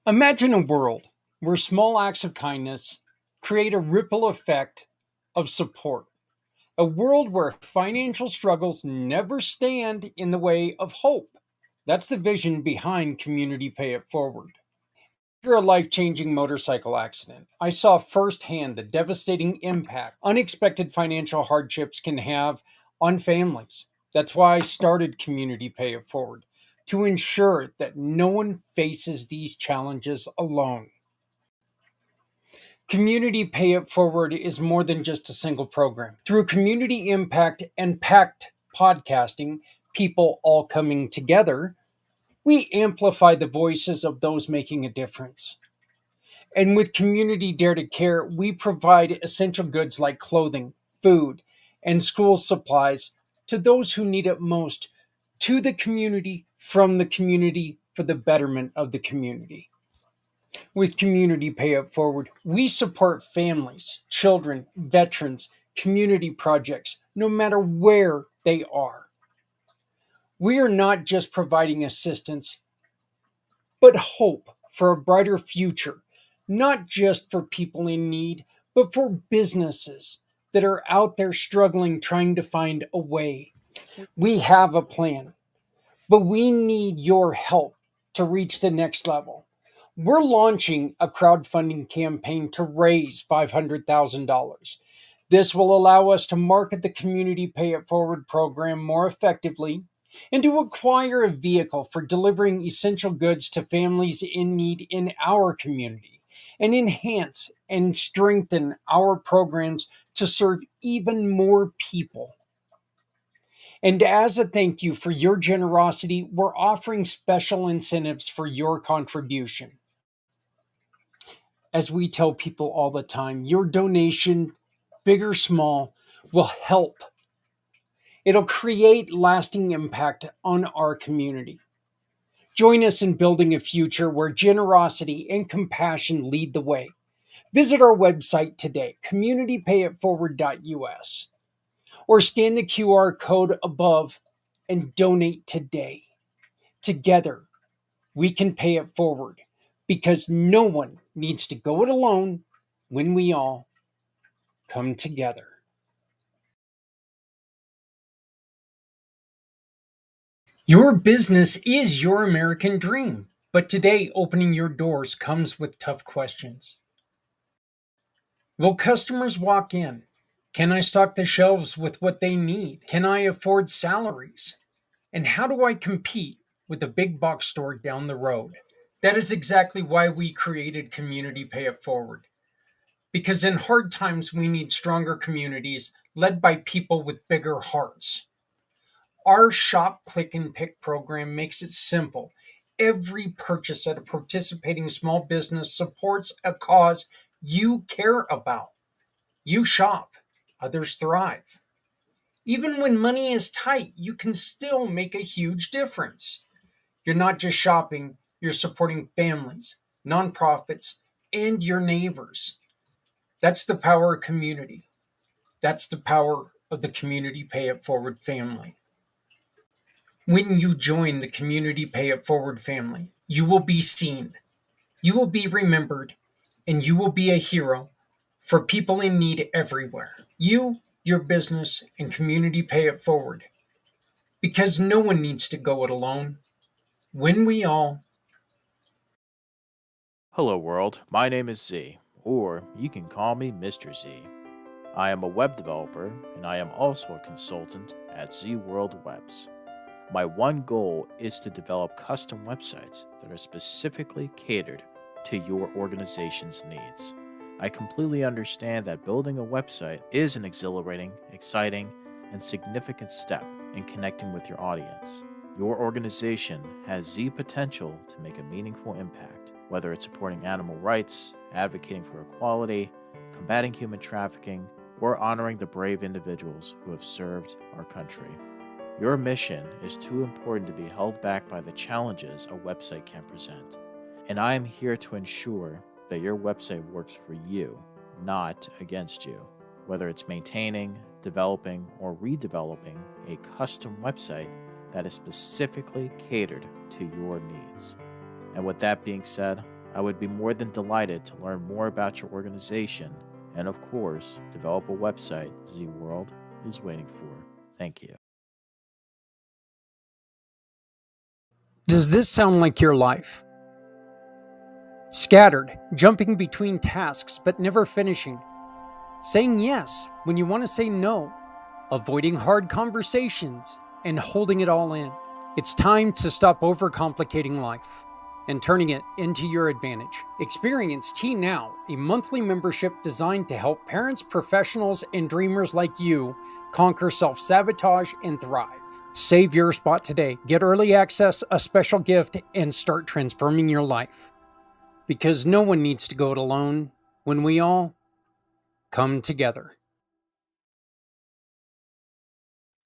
Imagine a world where small acts of kindness create a ripple effect of support. A world where financial struggles never stand in the way of hope. That's the vision behind Community Pay It Forward. After a life changing motorcycle accident, I saw firsthand the devastating impact unexpected financial hardships can have on families. That's why I started Community Pay It Forward, to ensure that no one faces these challenges alone. Community Pay It Forward is more than just a single program. Through community impact and packed podcasting, people all coming together, we amplify the voices of those making a difference. And with Community Dare to Care, we provide essential goods like clothing, food, and school supplies to those who need it most, to the community, from the community, for the betterment of the community. With Community Pay It Forward, we support families, children, veterans, community projects, no matter where they are. We are not just providing assistance, but hope for a brighter future, not just for people in need, but for businesses that are out there struggling, trying to find a way. We have a plan, but we need your help to reach the next level. We're launching a crowdfunding campaign to raise $500,000. This will allow us to market the Community Pay It Forward program more effectively and to acquire a vehicle for delivering essential goods to families in need in our community, and enhance and strengthen our programs to serve even more people. And as a thank you for your generosity, we're offering special incentives for your contribution. As we tell people all the time, your donation, big or small, will help. It'll create lasting impact on our community. Join us in building a future where generosity and compassion lead the way. Visit our website today, communitypayitforward.us, or scan the QR code above and donate today. Together, we can pay it forward because no one needs to go it alone when we all come together. Your business is your American dream, but today opening your doors comes with tough questions. Will customers walk in? Can I stock the shelves with what they need? Can I afford salaries? And how do I compete with a big box store down the road? That is exactly why we created Community Pay It Forward. Because in hard times, we need stronger communities led by people with bigger hearts. Our Shop, Click, and Pick program makes it simple. Every purchase at a participating small business supports a cause you care about. You shop, others thrive. Even when money is tight, you can still make a huge difference. You're not just shopping, you're supporting families, nonprofits, and your neighbors. That's the power of community. That's the power of the Community Pay It Forward family. When you join the Community Pay It Forward family, you will be seen, you will be remembered, and you will be a hero for people in need everywhere. You, your business, and Community Pay It Forward. Because no one needs to go it alone. When we all. Hello, world. My name is Z, or you can call me Mr. Z. I am a web developer, and I am also a consultant at Z World Webs. My one goal is to develop custom websites that are specifically catered to your organization's needs. I completely understand that building a website is an exhilarating, exciting, and significant step in connecting with your audience. Your organization has the potential to make a meaningful impact, whether it's supporting animal rights, advocating for equality, combating human trafficking, or honoring the brave individuals who have served our country. Your mission is too important to be held back by the challenges a website can present. And I am here to ensure that your website works for you, not against you. Whether it's maintaining, developing, or redeveloping a custom website that is specifically catered to your needs. And with that being said, I would be more than delighted to learn more about your organization and, of course, develop a website Z World is waiting for. Thank you. Does this sound like your life? Scattered, jumping between tasks but never finishing. Saying yes when you want to say no. Avoiding hard conversations and holding it all in. It's time to stop overcomplicating life and turning it into your advantage. Experience T Now, a monthly membership designed to help parents, professionals, and dreamers like you conquer self sabotage and thrive. Save your spot today. Get early access, a special gift, and start transforming your life. Because no one needs to go it alone when we all come together.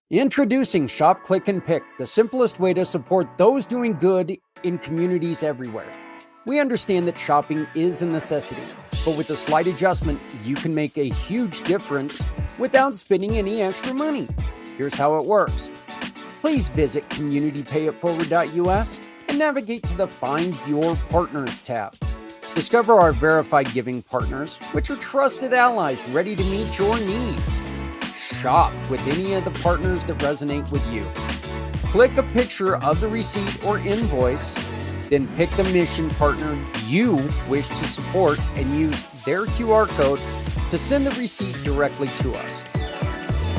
Introducing Shop, Click, and Pick, the simplest way to support those doing good in communities everywhere. We understand that shopping is a necessity, but with a slight adjustment, you can make a huge difference without spending any extra money. Here's how it works. Please visit communitypayitforward.us and navigate to the Find Your Partners tab. Discover our verified giving partners, which are trusted allies ready to meet your needs. Shop with any of the partners that resonate with you. Click a picture of the receipt or invoice, then pick the mission partner you wish to support and use their QR code to send the receipt directly to us.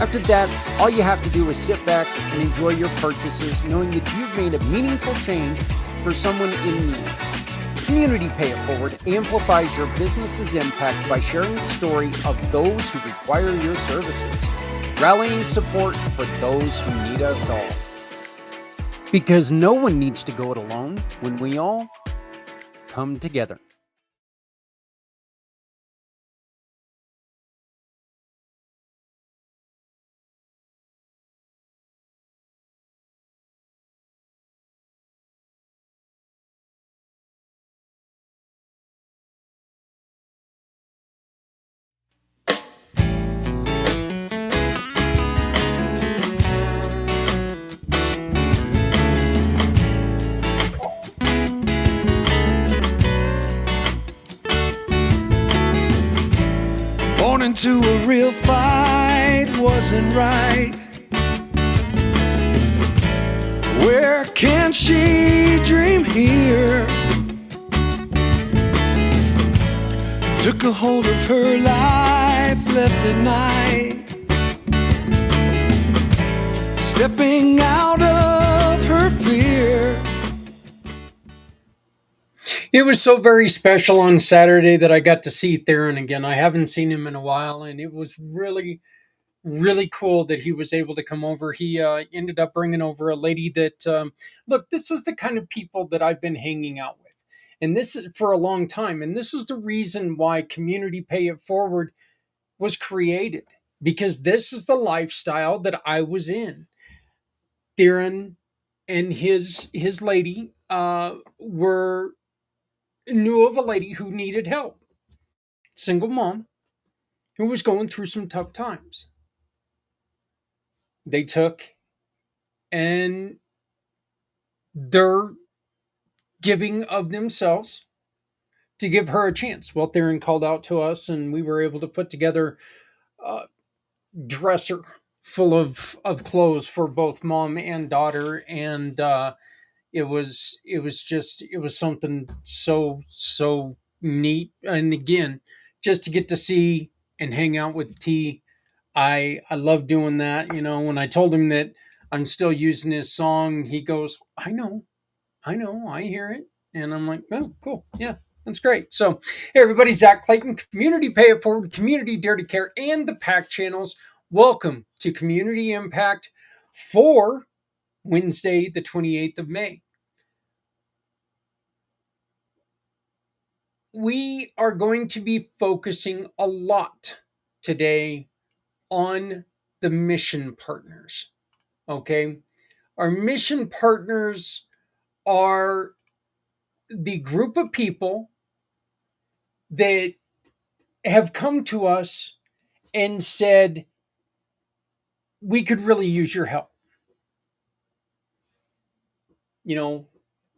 After that, all you have to do is sit back and enjoy your purchases, knowing that you've made a meaningful change for someone in need. Community Pay It Forward amplifies your business's impact by sharing the story of those who require your services, rallying support for those who need us all. Because no one needs to go it alone when we all come together. Born into a real fight wasn't right. Where can she dream here? Took a hold of her life, left at night, stepping out of her fear. It was so very special on Saturday that I got to see Theron again. I haven't seen him in a while, and it was really, really cool that he was able to come over. He ended up bringing over a lady that, look, this is the kind of people that I've been hanging out with. And this is for a long time. And this is the reason why Community Pay It Forward was created, because this is the lifestyle that I was in. Theron and his lady were knew of a lady who needed help, single mom who was going through some tough times. They took and they're giving of themselves to give her a chance. Well, Theron called out to us, and we were able to put together a dresser full of clothes for both mom and daughter, and it was something so neat. And again, just to get to see and hang out with T, I love doing that. You know, when I told him that I'm still using his song, he goes, I know, I hear it. And I'm like, oh, cool. Yeah, that's great. So, hey, everybody, Zach Clayton, Community Pay It Forward, Community Dare to Care, and the PAC channels. Welcome to Community Impact for Wednesday, the 28th of May. We are going to be focusing a lot today on the mission partners. Okay. Our mission partners are the group of people that have come to us and said, we could really use your help. You know,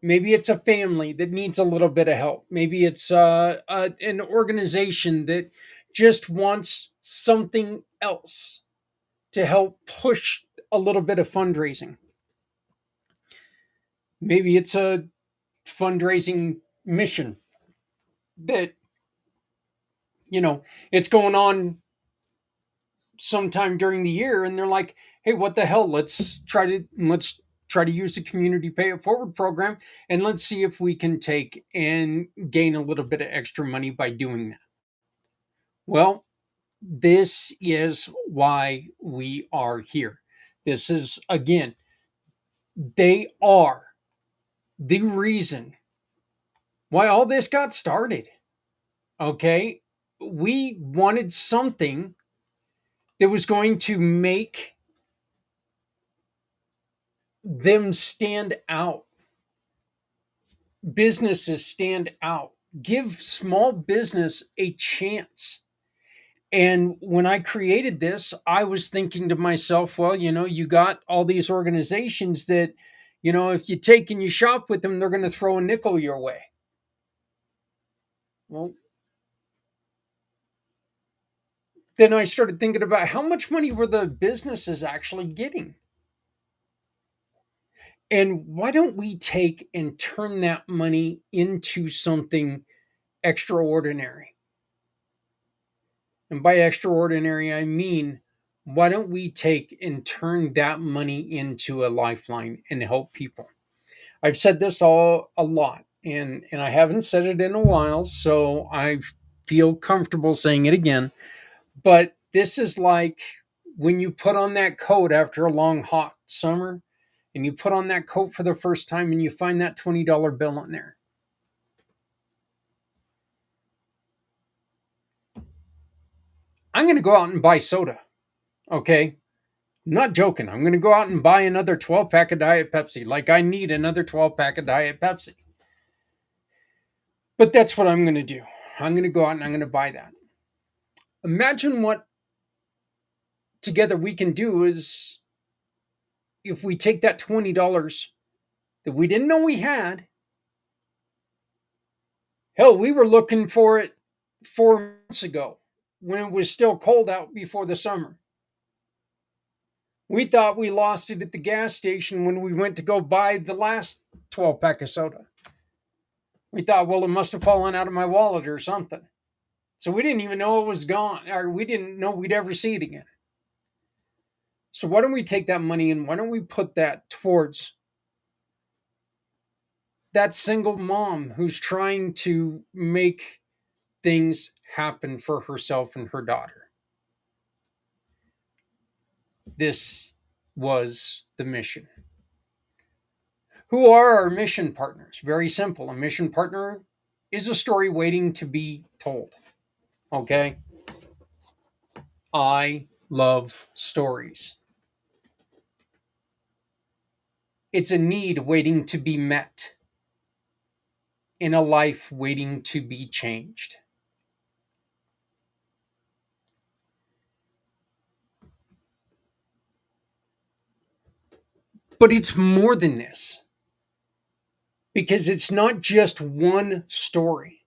Maybe it's a family that needs a little bit of help. Maybe it's an organization that just wants something else to help push a little bit of fundraising. Maybe it's a fundraising mission that, it's going on sometime during the year, and they're like, hey, what the hell, let's try to use the community pay it forward program, and let's see if we can take and gain a little bit of extra money by doing that. Well, this is why we are here. This is, again, they are the reason why all this got started. Okay, we wanted something that was going to make them stand out, businesses stand out, give small business a chance. And when I created this, I was thinking to myself, well, you got all these organizations that, if you take and you shop with them, they're going to throw a nickel your way. Well, then I started thinking about how much money were the businesses actually getting? And why don't we take and turn that money into something extraordinary? And by extraordinary, I mean, why don't we take and turn that money into a lifeline and help people? I've said this all a lot, and I haven't said it in a while, so I feel comfortable saying it again. But this is like when you put on that coat after a long, hot summer, and you put on that coat for the first time and you find that $20 bill in there. I'm going to go out and buy soda. Okay. I'm not joking. I'm going to go out and buy another 12 pack of Diet Pepsi. Like I need another 12 pack of Diet Pepsi. But that's what I'm going to do. I'm going to go out and I'm going to buy that. Imagine what together we can do is if we take that $20 that we didn't know we had. Hell, we were looking for it 4 months ago when it was still cold out before the summer. We thought we lost it at the gas station when we went to go buy the last 12 pack of soda. We thought, well, it must have fallen out of my wallet or something. So we didn't even know it was gone, or we didn't know we'd ever see it again. So why don't we take that money and why don't we put that towards that single mom who's trying to make things happen for herself and her daughter? This was the mission. Who are our mission partners? Very simple. A mission partner is a story waiting to be told. Okay? I love stories. It's a need waiting to be met in a life waiting to be changed. But it's more than this because it's not just one story,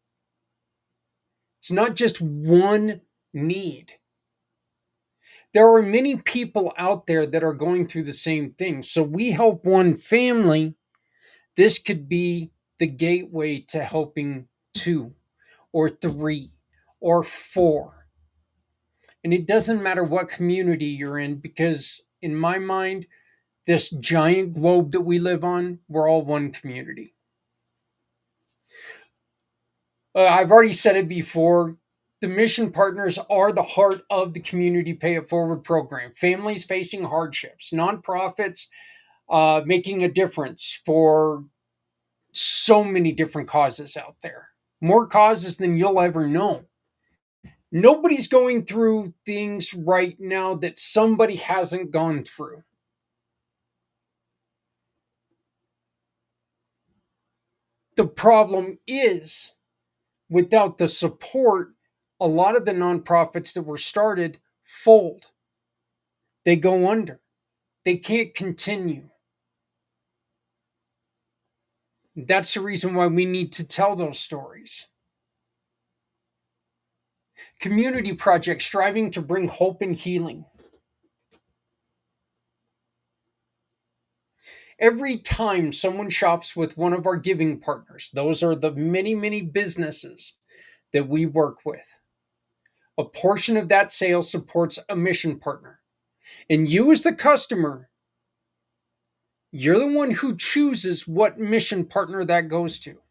it's not just one need. There are many people out there that are going through the same thing. So we help one family. This could be the gateway to helping 2 or 3 or 4. And it doesn't matter what community you're in, because in my mind, this giant globe that we live on, we're all one community. I've already said it before. The mission partners are the heart of the Community Pay It Forward program. Families facing hardships, nonprofits making a difference for so many different causes out there. More causes than you'll ever know. Nobody's going through things right now that somebody hasn't gone through. The problem is, without the support, a lot of the nonprofits that were started fold. They go under. They can't continue. That's the reason why we need to tell those stories. Community projects striving to bring hope and healing. Every time someone shops with one of our giving partners, those are the many, many businesses that we work with, a portion of that sale supports a mission partner. And you, as the customer, you're the one who chooses what mission partner that goes to.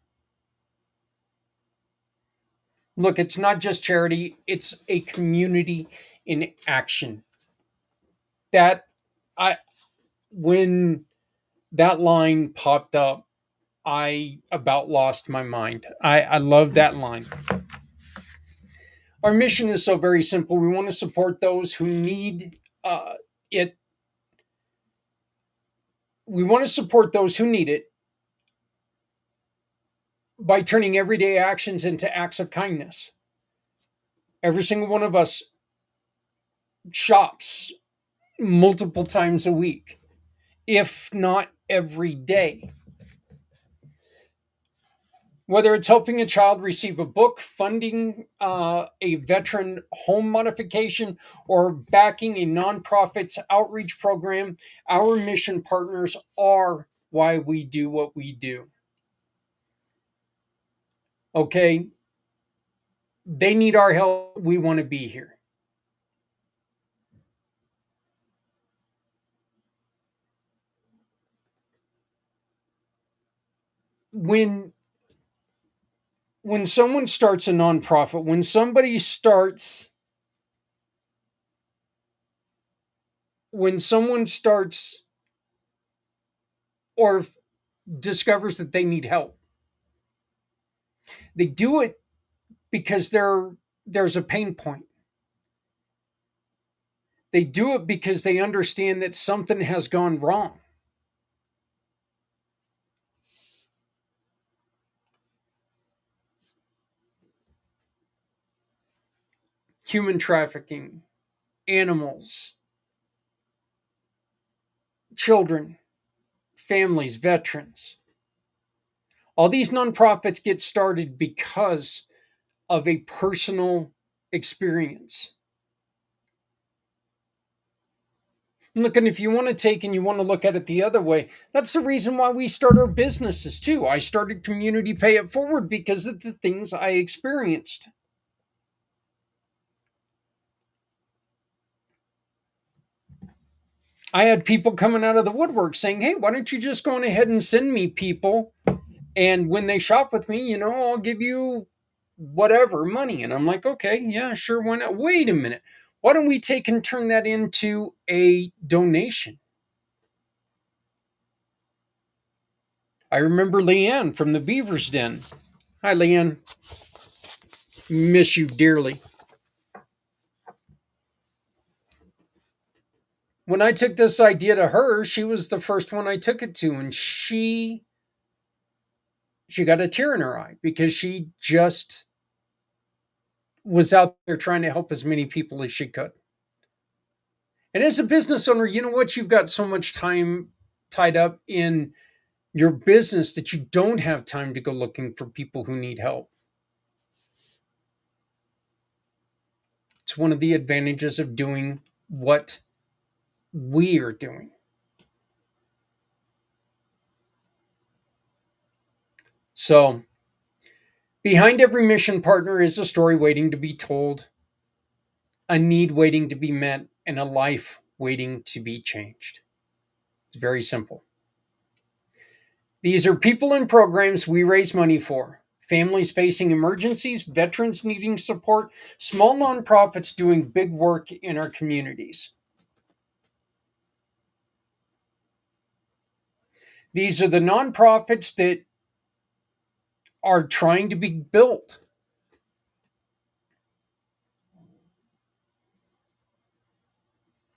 Look, it's not just charity, it's a community in action. That I when that line popped up, I about lost my mind. I love that line. Our mission is so very simple. We want to support those who need it. We want to support those who need it by turning everyday actions into acts of kindness. Every single one of us shops multiple times a week, if not every day. Whether it's helping a child receive a book, funding a veteran home modification, or backing a nonprofit's outreach program, our mission partners are why we do what we do. Okay? They need our help. We want to be here. When when someone starts a nonprofit, when someone starts or discovers that they need help, they do it because there's a pain point. They do it because they understand that something has gone wrong. Human trafficking, animals, children, families, veterans. All these nonprofits get started because of a personal experience. Look, and if you want to take and you want to look at it the other way, that's the reason why we start our businesses too. I started Community Pay It Forward because of the things I experienced. I had people coming out of the woodwork saying, "Hey, why don't you just go on ahead and send me people? And when they shop with me, I'll give you whatever money." And I'm like, "Okay, yeah, sure, why not?" Wait a minute. Why don't we take and turn that into a donation? I remember Leanne from the Beaver's Den. Hi, Leanne. Miss you dearly. When I took this idea to her, she was the first one I took it to, and she got a tear in her eye because she just was out there trying to help as many people as she could. And as a business owner, you know what? You've got so much time tied up in your business that you don't have time to go looking for people who need help. It's one of the advantages of doing what we are doing. So, behind every mission partner is a story waiting to be told, a need waiting to be met, and a life waiting to be changed. It's very simple. These are people and programs we raise money for. Families facing emergencies, veterans needing support, small nonprofits doing big work in our communities. These are the nonprofits that are trying to be built.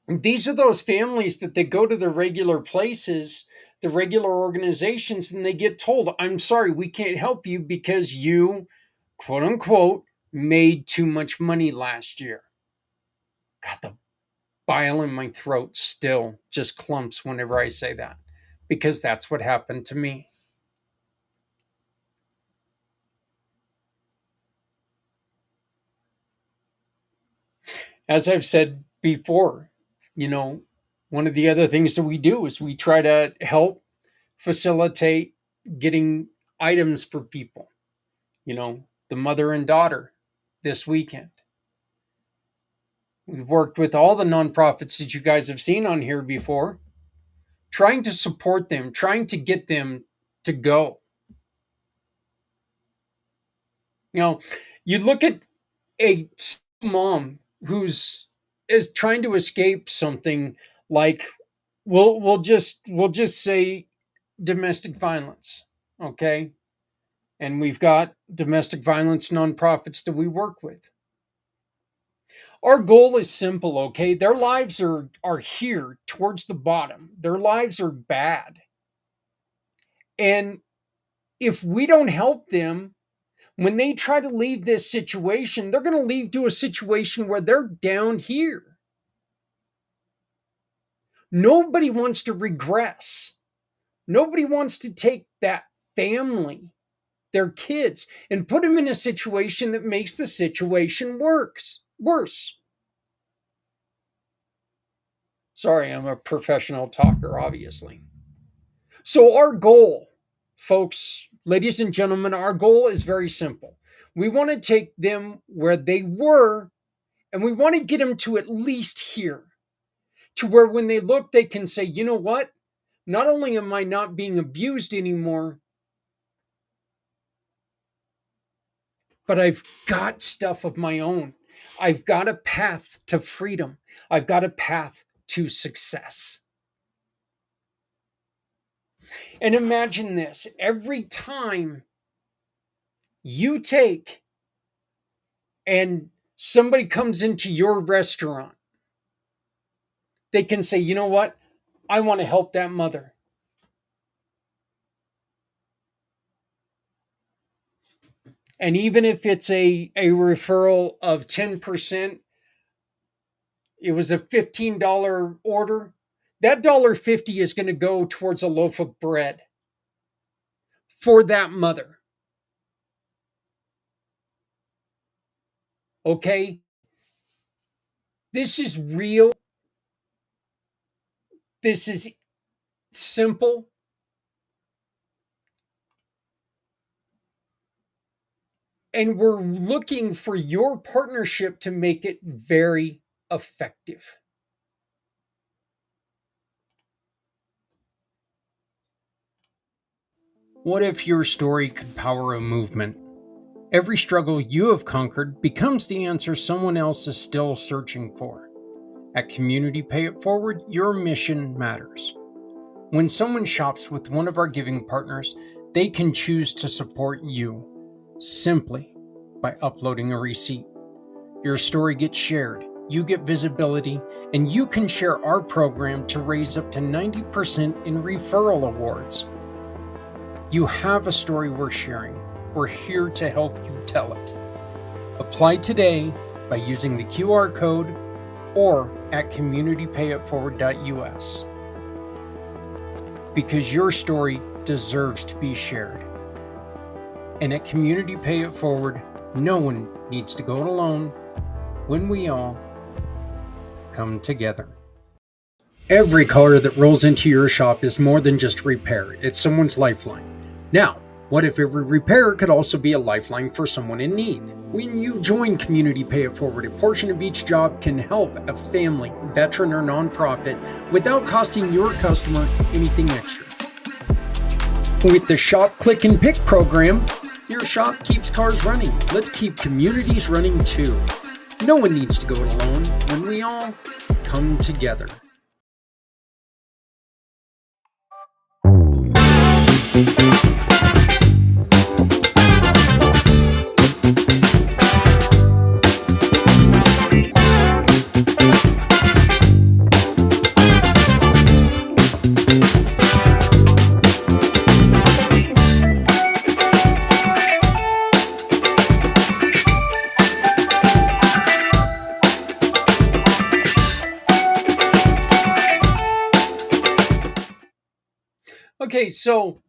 These are those families that they go to the regular places, the regular organizations, and they get told, "I'm sorry, we can't help you because you, quote unquote, made too much money last year." God, the bile in my throat still just clumps whenever I say that because that's what happened to me. As I've said before, you know, one of the other things that we do is we try to help facilitate getting items for people, the mother and daughter this weekend. We've worked with all the nonprofits that you guys have seen on here before, trying to support them, trying to get them to go. You know, you look at a mom who's is trying to escape something like we'll just say domestic violence, okay? And we've got domestic violence nonprofits that we work with. Our goal is simple, okay? Their lives are here towards the bottom. Their lives are bad. And if we don't help them, when they try to leave this situation, they're going to leave to a situation where they're down here. Nobody wants to regress. Nobody wants to take that family, their kids, and put them in a situation that makes the situation worse. Sorry, I'm a professional talker, obviously. So, our goal, folks, ladies and gentlemen, our goal is very simple. We want to take them where they were, and we want to get them to at least here, to where when they look, they can say, you know what? Not only am I not being abused anymore, but I've got stuff of my own. I've got a path to freedom. I've got a path to success. And imagine this, every time you take and somebody comes into your restaurant, they can say, you know what? I want to help that mother. And even if it's a referral of 10%, it was a $15 order, that $1.50 is going to go towards a loaf of bread for that mother. Okay? This is real. This is simple. And we're looking for your partnership to make it very effective. What if your story could power a movement? Every struggle you have conquered becomes the answer someone else is still searching for. At Community Pay It Forward, your mission matters. When someone shops with one of our giving partners, they can choose to support you simply by uploading a receipt. Your story gets shared, you get visibility, and you can share our program to raise up to 90% in referral awards. You have a story worth sharing. We're here to help you tell it. Apply today by using the QR code or at communitypayitforward.us. Because your story deserves to be shared. And at Community Pay It Forward, no one needs to go it alone when we all come together. Every car that rolls into your shop is more than just repair. It's someone's lifeline. Now, what if every repair could also be a lifeline for someone in need? When you join Community Pay It Forward, a portion of each job can help a family, veteran, or nonprofit without costing your customer anything extra. With the Shop, Click, and Pick program, your shop keeps cars running. Let's keep communities running too. No one needs to go it alone when we all come together. Okay, so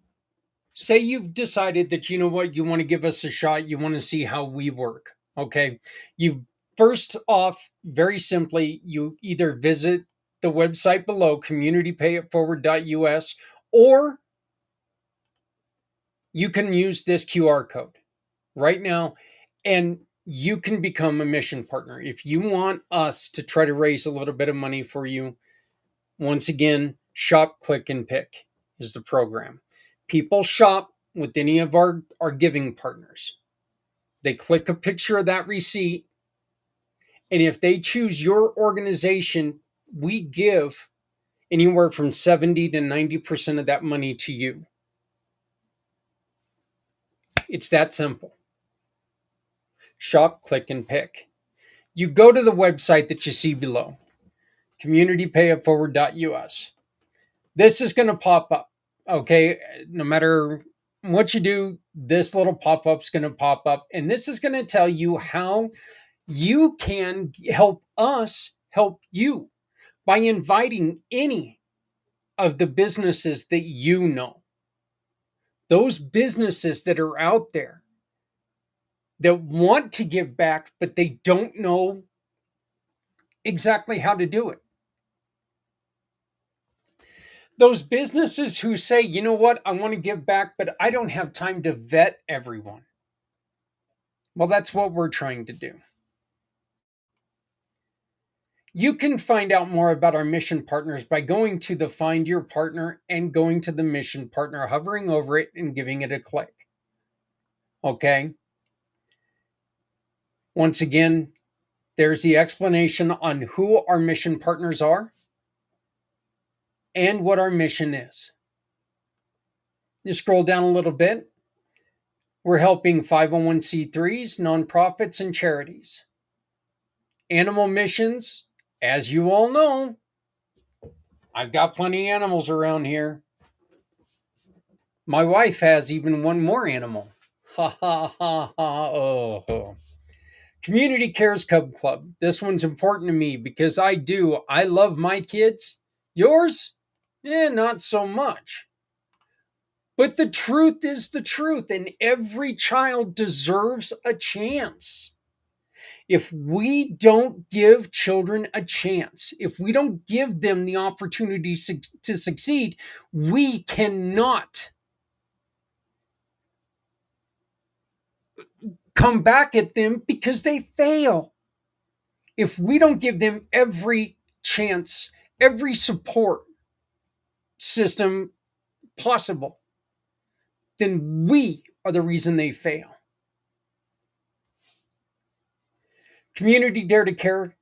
say you've decided that you know what, you want to give us a shot, you want to see how we work. Okay, you've First off, very simply, you either visit the website below, communitypayitforward.us, or you can use this QR code right now and you can become a mission partner. If you want us to try to raise a little bit of money for you, once again, shop, click, and pick is the program. People shop with any of our giving partners. They click a picture of that receipt, and if they choose your organization, we give anywhere from 70 to 90% of that money to you. It's that simple. Shop, click, and pick. You go to the website that you see below, communitypayitforward.us. This is going to pop up. Okay, no matter what you do, this little pop up is going to pop up, and this is going to tell you how you can help us help you by inviting any of the businesses that you know. Those businesses that are out there that want to give back, but they don't know exactly how to do it. Those businesses who say, you know what, I want to give back, but I don't have time to vet everyone. Well, that's what we're trying to do. You can find out more about our mission partners by going to the Find Your Partner and going to the mission partner, hovering over it and giving it a click. Okay. Once again, there's the explanation on who our mission partners are and what our mission is. You scroll down a little bit. We're helping 501c3s, nonprofits, and charities. Animal missions, as you all know, I've got plenty of animals around here. My wife has even one more animal. Ha ha ha ha. Oh. Community Cares Cub Club. This one's important to me because I love my kids. Yours? Not so much. But the truth is the truth, and every child deserves a chance. If we don't give children a chance, if we don't give them the opportunity to succeed, we cannot come back at them because they fail. If we don't give them every chance, every support system possible, then we are the reason they fail. Community Dare to Care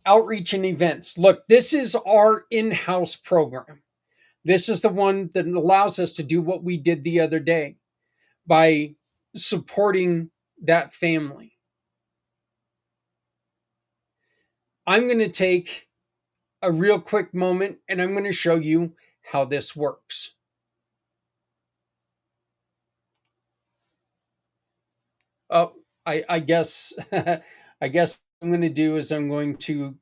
outreach and events. Look, this is our in-house program. This is the one that allows us to do what we did the other day by supporting that family. I'm going to take a real quick moment and I'm going to show you how this works. Oh, I guess I guess what I'm going to do is I'm going to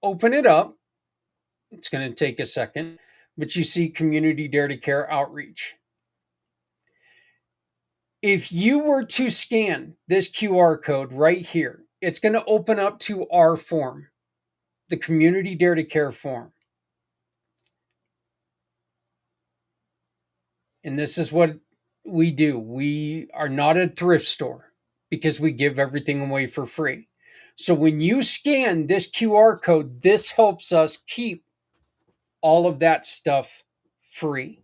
open it up. It's going to take a second, but you see Community Dare to Care outreach. If you were to scan this QR code right here, it's going to open up to our form, the Community Dare to Care form. And this is what we do. We are not a thrift store because we give everything away for free. So when you scan this QR code, this helps us keep all of that stuff free.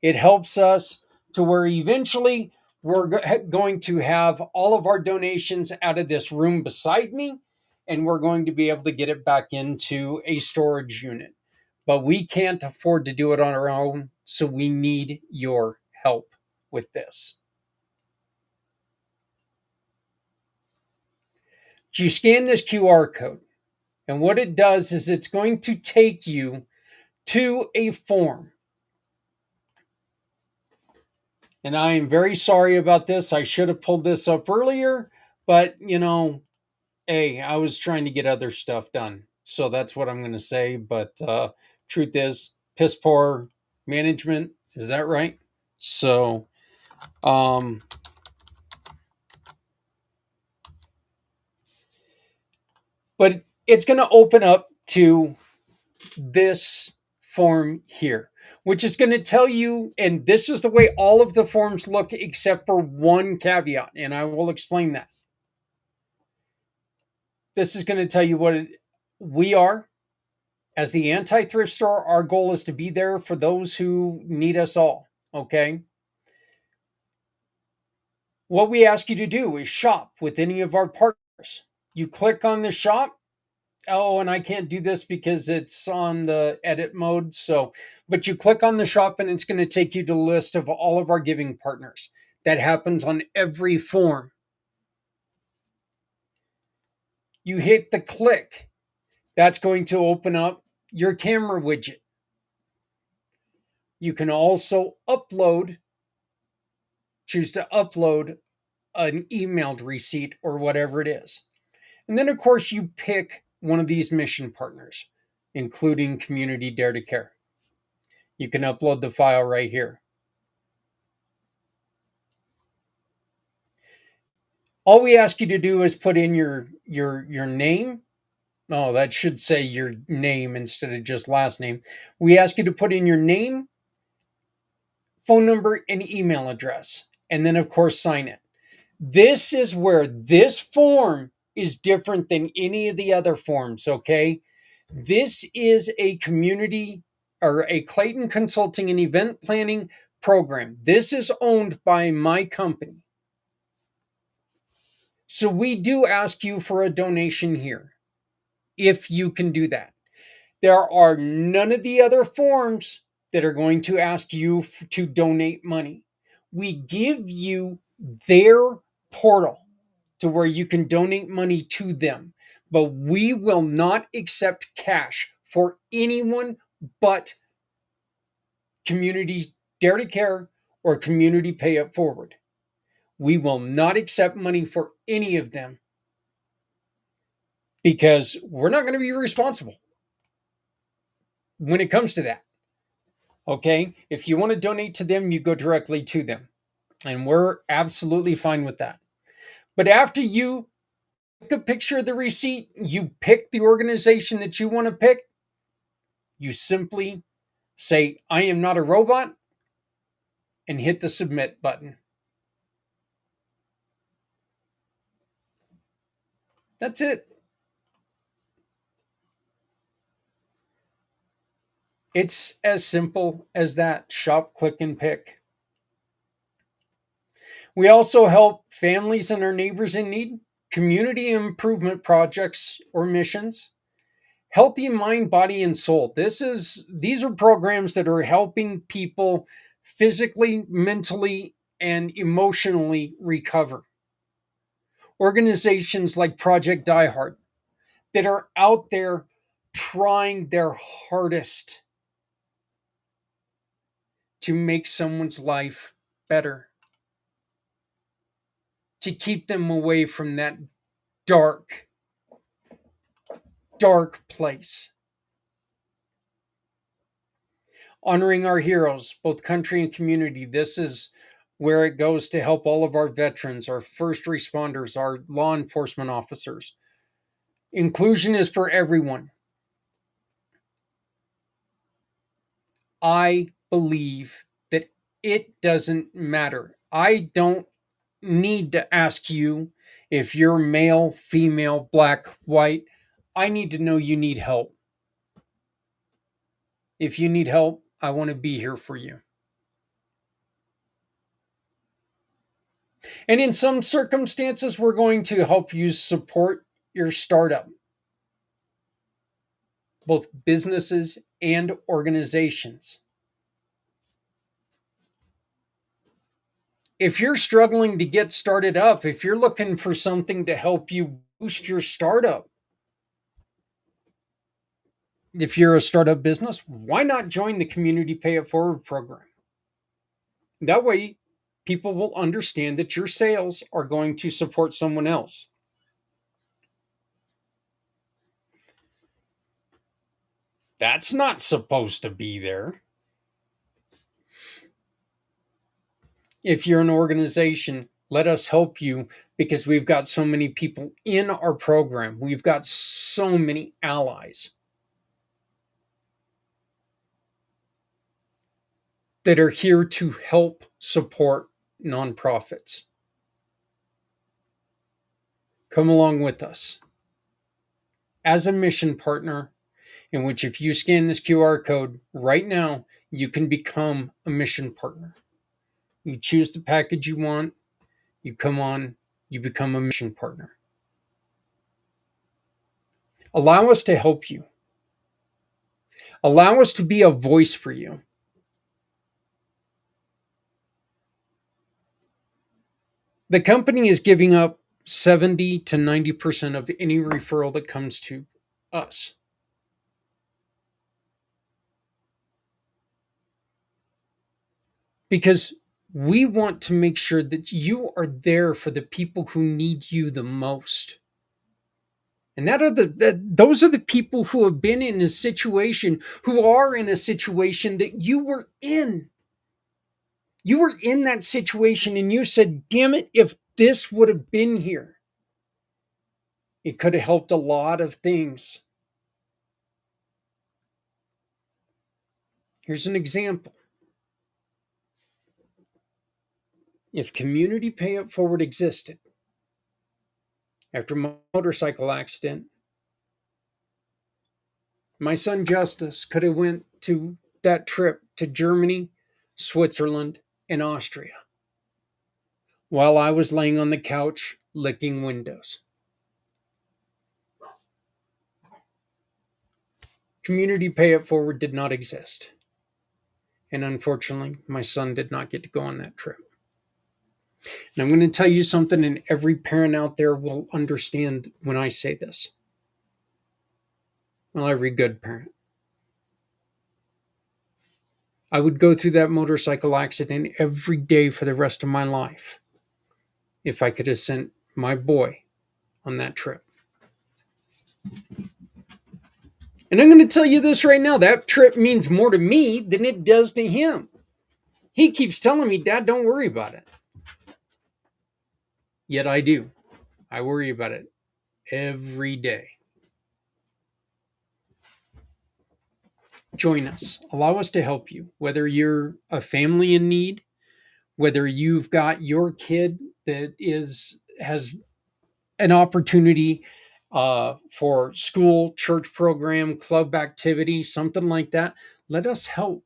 It helps us to where eventually we're going to have all of our donations out of this room beside me, and we're going to be able to get it back into a storage unit. But we can't afford to do it on our own, so we need your help with this. So you scan this QR code, and what it does is it's going to take you to a form. And I am very sorry about this. I should have pulled this up earlier, but hey, I was trying to get other stuff done. So that's what I'm going to say. But truth is, piss poor management. Is that right? So, But it's going to open up to this form here, which is going to tell you, and this is the way all of the forms look except for one caveat, and I will explain that. This is going to tell you what we are. As the anti thrift store, our goal is to be there for those who need us all. Okay. What we ask you to do is shop with any of our partners. You click on the shop. Oh, and I can't do this because it's on the edit mode. So, but you click on the shop and it's going to take you to a list of all of our giving partners. That happens on every form. You hit the click. That's going to open up your camera widget. You can also choose to upload an emailed receipt or whatever it is. And then, of course, you pick one of these mission partners, including Community Dare to Care. You can upload the file right here. All we ask you to do is put in your name. Oh, that should say your name instead of just last name. We ask you to put in your name, phone number, and email address, and then, of course, sign it. This is where this form is different than any of the other forms, okay? This is a community or a Clayton Consulting and Event Planning program. This is owned by my company. So we do ask you for a donation here, if you can do that. There are none of the other forms that are going to ask you to donate money. We give you their portal to where you can donate money to them, but we will not accept cash for anyone but Community Dare to Care or Community Pay It Forward. We will not accept money for any of them because we're not going to be responsible when it comes to that. Okay? If you want to donate to them, you go directly to them. And we're absolutely fine with that. But after you take a picture of the receipt, you pick the organization that you want to pick, you simply say, I am not a robot, and hit the submit button. That's it. It's as simple as that. Shop, click, and pick. We also help families and our neighbors in need, community improvement projects or missions, healthy mind, body, and soul. These are programs that are helping people physically, mentally, and emotionally recover. Organizations like Project Die Hard that are out there trying their hardest to make someone's life better, to keep them away from that dark, dark place. Honoring our heroes, both country and community. This is where it goes to help all of our veterans, our first responders, our law enforcement officers. Inclusion is for everyone. I believe that it doesn't matter. I don't need to ask you if you're male, female, black, white. I need to know you need help. If you need help, I want to be here for you. And in some circumstances, we're going to help you support your startup, both businesses and organizations. If you're struggling to get started up, if you're looking for something to help you boost your startup, if you're a startup business, why not join the Community Pay It Forward program? That way, people will understand that your sales are going to support someone else. That's not supposed to be there. If you're an organization Let us help you because we've got so many people in our program. We've got so many allies that are here to help support nonprofits. Come along with us as a mission partner, in which if you scan this QR code right now, you can become a mission partner. You choose the package you want, you come on, you become a mission partner. Allow us to help you. Allow us to be a voice for you. The company is giving up 70 to 90% of any referral that comes to us. Because we want to make sure that you are there for the people who need you the most. And those are the people who have been in a situation, who are in a situation that you were in. You were in that situation and you said, damn it, if this would have been here, it could have helped a lot of things. Here's an example. If Community Pay It Forward existed, after my motorcycle accident, my son Justice could have went to that trip to Germany, Switzerland, and Austria while I was laying on the couch licking windows. Community Pay It Forward did not exist. And unfortunately, my son did not get to go on that trip. And I'm going to tell you something, and every parent out there will understand when I say this. Well, every good parent. I would go through that motorcycle accident every day for the rest of my life if I could have sent my boy on that trip. And I'm going to tell you this right now, that trip means more to me than it does to him. He keeps telling me, Dad, don't worry about it. Yet I do. I worry about it every day. Join us. Allow us to help you. Whether you're a family in need, whether you've got your kid that has an opportunity for school, church program, club activity, something like that, let us help.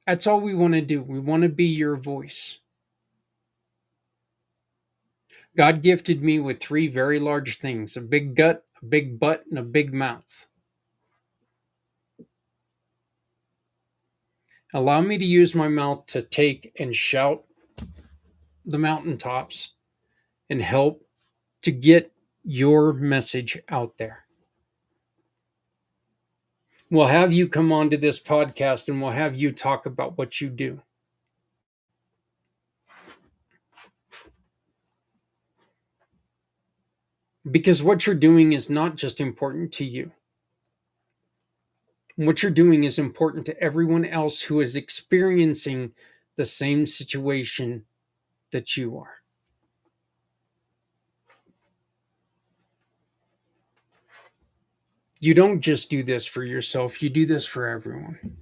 That's all we want to do. We want to be your voice. God gifted me with 3 very large things: a big gut, a big butt, and a big mouth. Allow me to use my mouth to take and shout the mountaintops and help to get your message out there. We'll have you come onto this podcast and we'll have you talk about what you do. Because what you're doing is not just important to you. What you're doing is important to everyone else who is experiencing the same situation that you are. You don't just do this for yourself, you do this for everyone.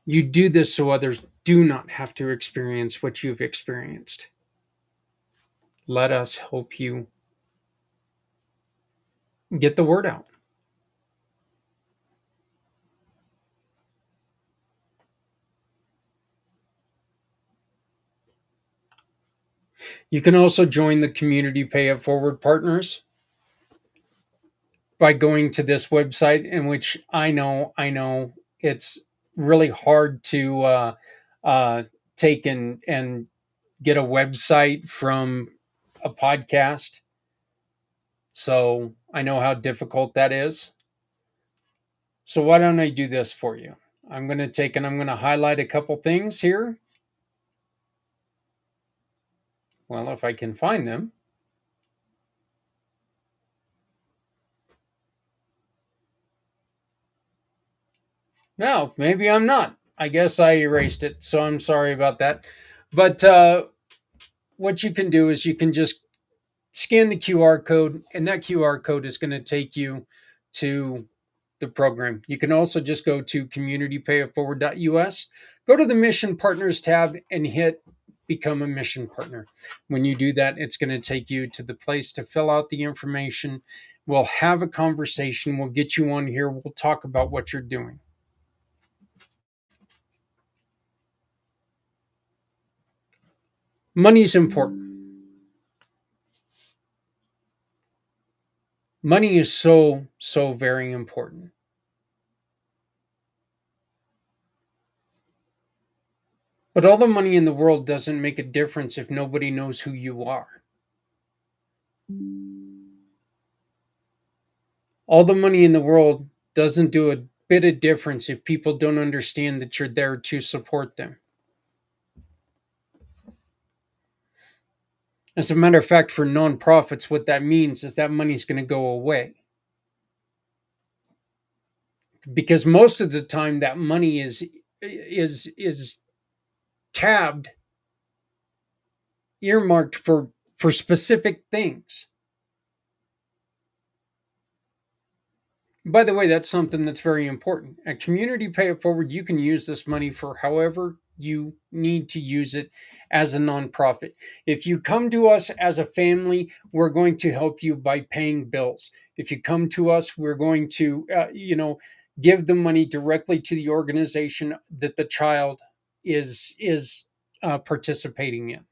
You do this so others do not have to experience what you've experienced. Let us help you get the word out. You can also join the Community Pay It Forward partners by going to this website, in which I know it's really hard to take and get a website from a podcast. So I know how difficult that is. So why don't I do this for you? I'm going to take and I'm going to highlight a couple things here. Well, if I can find them. No, maybe I'm not. I guess I erased it, so I'm sorry about that. But what you can do is you can just scan the QR code, and that QR code is going to take you to the program. You can also just go to communitypayitforward.us, go to the Mission Partners tab, and hit Become a Mission Partner. When you do that, it's going to take you to the place to fill out the information. We'll have a conversation. We'll get you on here. We'll talk about what you're doing. Money's important. Money is so, so very important. But all the money in the world doesn't make a difference if nobody knows who you are. All the money in the world doesn't do a bit of difference if people don't understand that you're there to support them. As a matter of fact, for nonprofits, what that means is that money's going to go away. Because most of the time that money is tabbed, earmarked for specific things. By the way, that's something that's very important. At Community Pay It Forward, you can use this money for however you need to use it as a nonprofit. If you come to us as a family, we're going to help you by paying bills. If you come to us, we're going to, give the money directly to the organization that the child is participating in.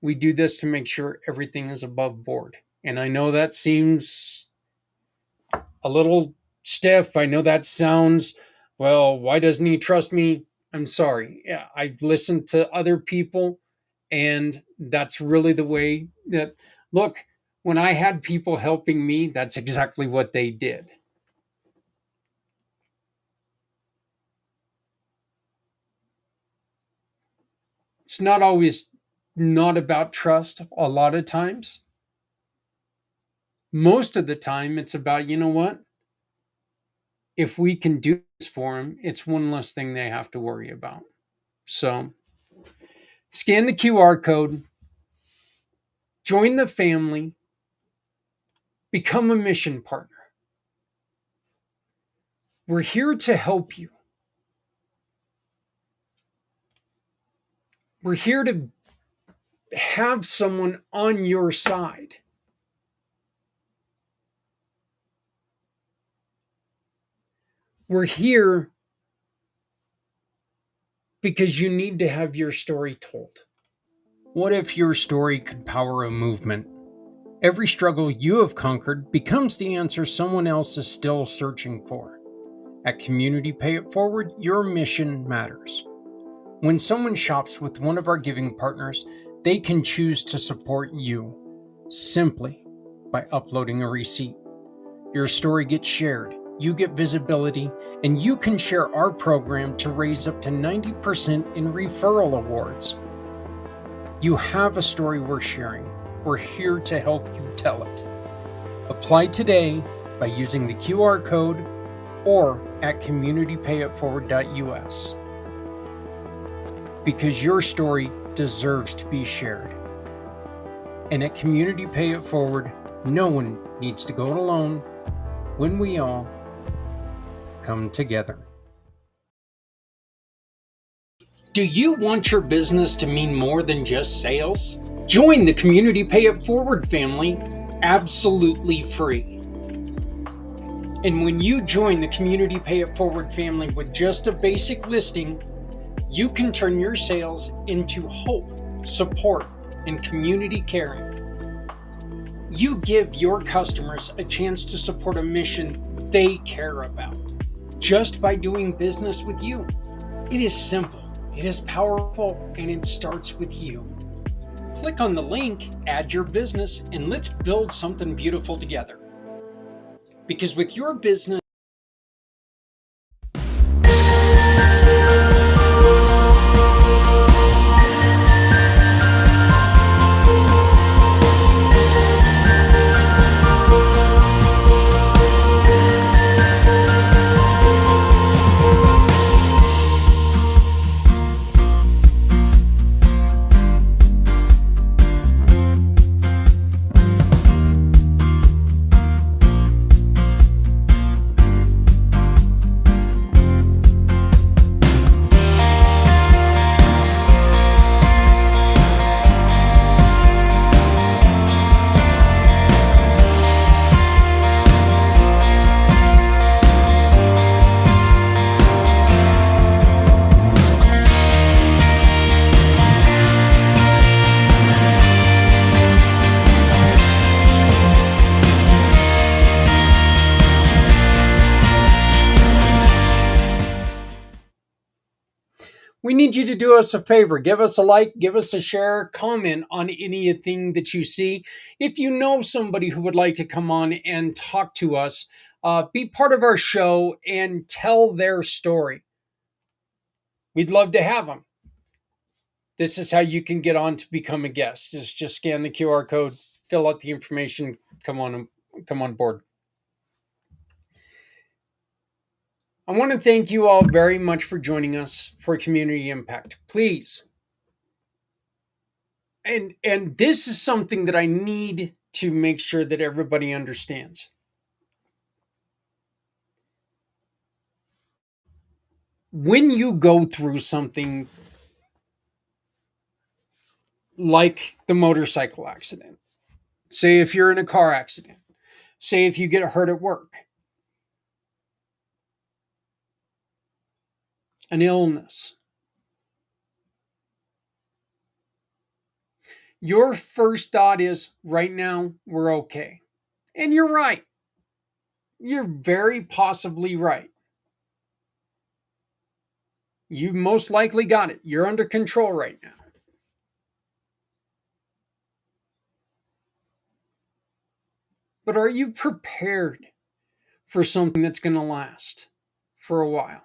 We do this to make sure everything is above board. And I know that seems a little stiff. I know that sounds, well, why doesn't he trust me? I'm sorry. Yeah, I've listened to other people, and that's really the way that, look, when I had people helping me, that's exactly what they did. It's not always not about trust a lot of times. Most of the time, it's about, you know what? If we can do this for them, it's one less thing they have to worry about. So, scan the QR code, join the family, become a mission partner. We're here to help you. We're here to have someone on your side. We're here because you need to have your story told. What if your story could power a movement? Every struggle you have conquered becomes the answer someone else is still searching for. At Community Pay It Forward, your mission matters. When someone shops with one of our giving partners, they can choose to support you simply by uploading a receipt. Your story gets shared, you get visibility, and you can share our program to raise up to 90% in referral awards. You have a story worth sharing. We're here to help you tell it. Apply today by using the QR code or at communitypayitforward.us. Because your story deserves to be shared. And at Community Pay It Forward, no one needs to go it alone when we all come together. Do you want your business to mean more than just sales? Join the Community Pay It Forward family absolutely free. And when you join the Community Pay It Forward family with just a basic listing, you can turn your sales into hope, support, and community caring. You give your customers a chance to support a mission they care about just by doing business with you. It is simple, it is powerful, and it starts with you. Click on the link, add your business, and let's build something beautiful together. Because with your business, we need you to do us a favor. Give us a like, give us a share, comment on anything that you see. If you know somebody who would like to come on and talk to us, be part of our show and tell their story. We'd love to have them. This is how you can get on to become a guest. Just scan the QR code, fill out the information, come on board. I want to thank you all very much for joining us for Community Impact. Please, and this is something that I need to make sure that everybody understands. When you go through something like the motorcycle accident, say if you're in a car accident, say if you get hurt at work, an illness, your first thought is, right now, we're okay. And you're right. You're very possibly right. You most likely got it. You're under control right now. But are you prepared for something that's going to last for a while?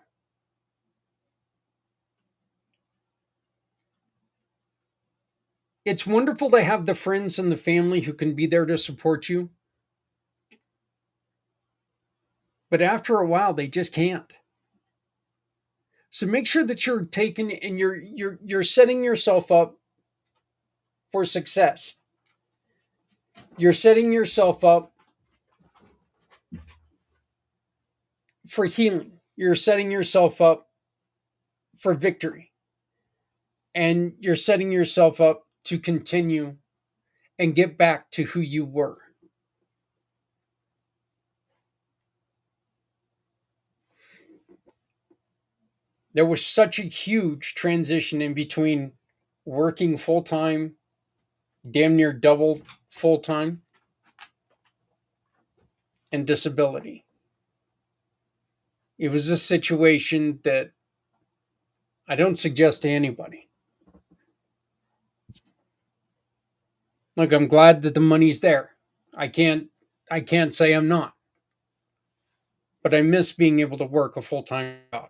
It's wonderful to have the friends and the family who can be there to support you. But after a while, they just can't. So make sure that you're taking and you're setting yourself up for success. You're setting yourself up for healing. You're setting yourself up for victory. And you're setting yourself up to continue and get back to who you were. There was such a huge transition in between working full time, damn near double full time, and disability. It was a situation that I don't suggest to anybody. Look, I'm glad that the money's there. I can't say I'm not. But I miss being able to work a full-time job.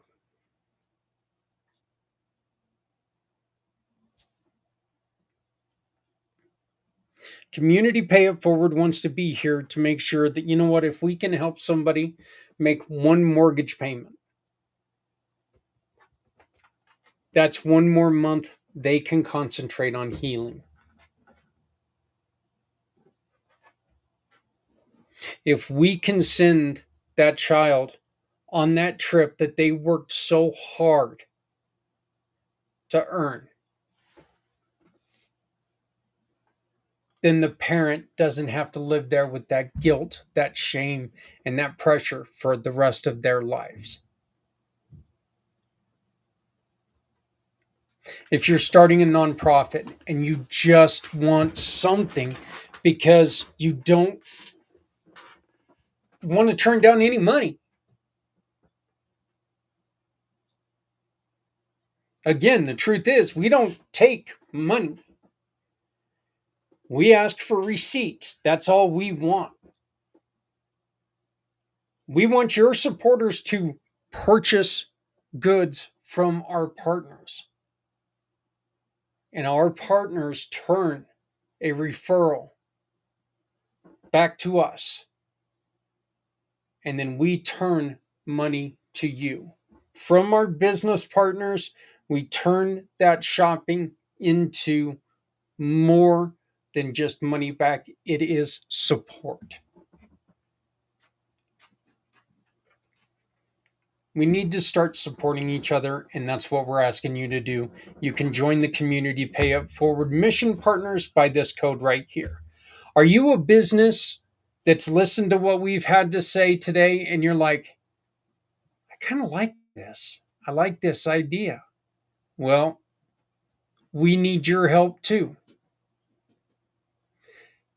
Community Pay It Forward wants to be here to make sure that, you know what, if we can help somebody make one mortgage payment, that's one more month they can concentrate on healing. If we can send that child on that trip that they worked so hard to earn, then the parent doesn't have to live there with that guilt, that shame, and that pressure for the rest of their lives. If you're starting a nonprofit and you just want something because you don't want to turn down any money, again, the truth is we don't take money. We ask for receipts. That's all we want. We want your supporters to purchase goods from our partners. And our partners turn a referral back to us. And then we turn money to you. From our business partners, we turn that shopping into more than just money back. It is support. We need to start supporting each other, and that's what we're asking you to do. You can join the Community Pay It Forward Mission Partners by this code right here. Are you a business that's listened to what we've had to say today, and you're like, I kind of like this. I like this idea. Well, we need your help too.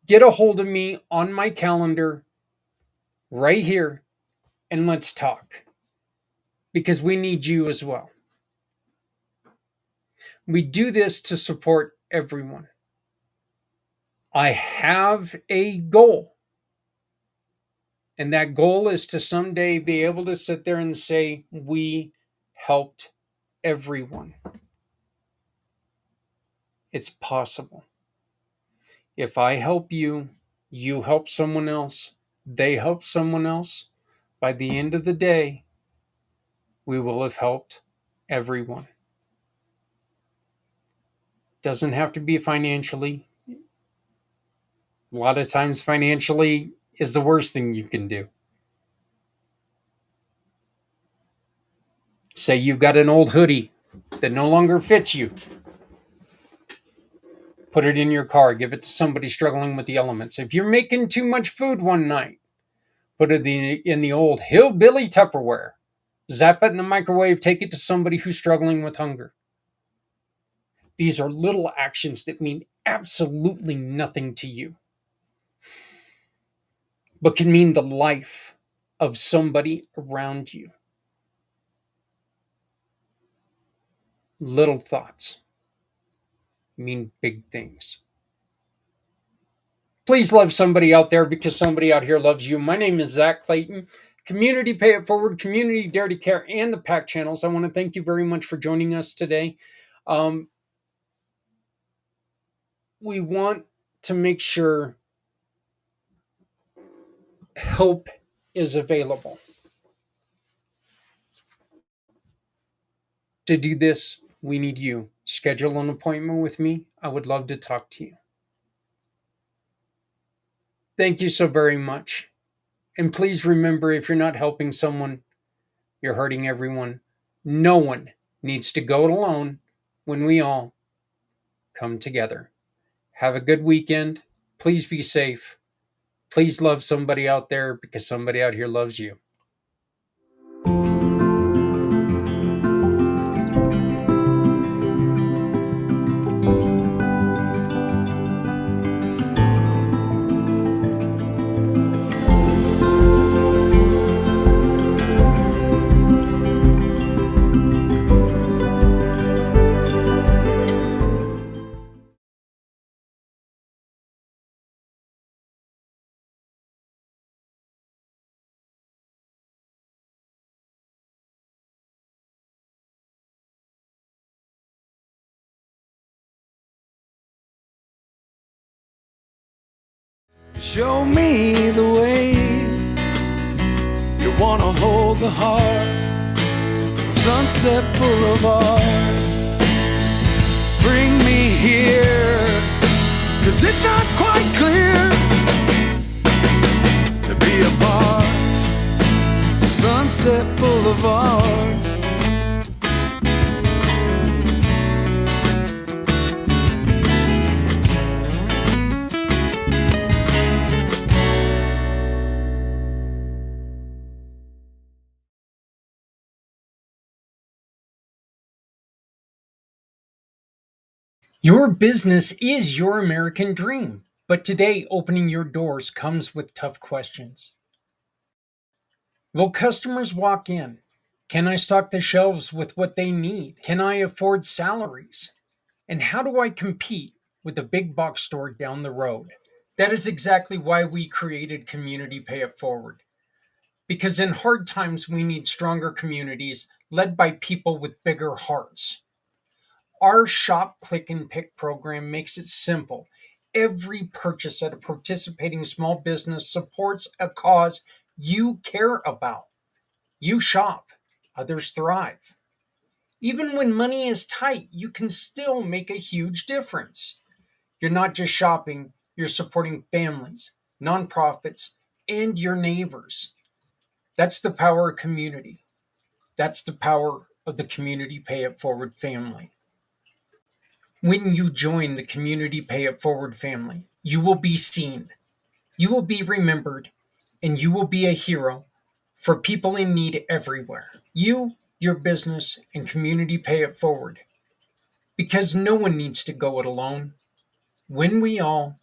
Get a hold of me on my calendar right here, and let's talk. Because we need you as well. We do this to support everyone. I have a goal, and that goal is to someday be able to sit there and say, we helped everyone. It's possible. If I help you, you help someone else, they help someone else. By the end of the day, we will have helped everyone. Doesn't have to be financially. A lot of times, financially is the worst thing you can do. Say you've got an old hoodie that no longer fits you. Put it in your car, give it to somebody struggling with the elements. If you're making too much food one night, put it in the old hillbilly Tupperware. Zap it in the microwave, take it to somebody who's struggling with hunger. These are little actions that mean absolutely nothing to you, but can mean the life of somebody around you. Little thoughts mean big things. Please love somebody out there because somebody out here loves you. My name is Zach Clayton. Community Pay It Forward, Community Dare to Care, and the PACT channels. I want to thank you very much for joining us today. We want to make sure help is available. To do this, we need you. Schedule an appointment with me. I would love to talk to you. Thank you so very much. And please remember, if you're not helping someone, you're hurting everyone. No one needs to go it alone when we all come together. Have a good weekend. Please be safe. Please love somebody out there because somebody out here loves you. Show me the way. You wanna hold the heart of Sunset Boulevard. Bring me here, 'cause it's not quite clear to be a part of Sunset Boulevard. Your business is your American dream, but today opening your doors comes with tough questions. Will customers walk in? Can I stock the shelves with what they need? Can I afford salaries? And how do I compete with the big box store down the road? That is exactly why we created Community Pay It Forward. Because in hard times, we need stronger communities led by people with bigger hearts. Our Shop, Click, and Pick program makes it simple. Every purchase at a participating small business supports a cause you care about. You shop, others thrive. Even when money is tight, you can still make a huge difference. You're not just shopping, you're supporting families, nonprofits, and your neighbors. That's the power of community. That's the power of the Community Pay It Forward family. When you join the Community Pay It Forward family, you will be seen, you will be remembered, and you will be a hero for people in need everywhere. You, your business, and Community Pay It Forward. Because no one needs to go it alone. When we all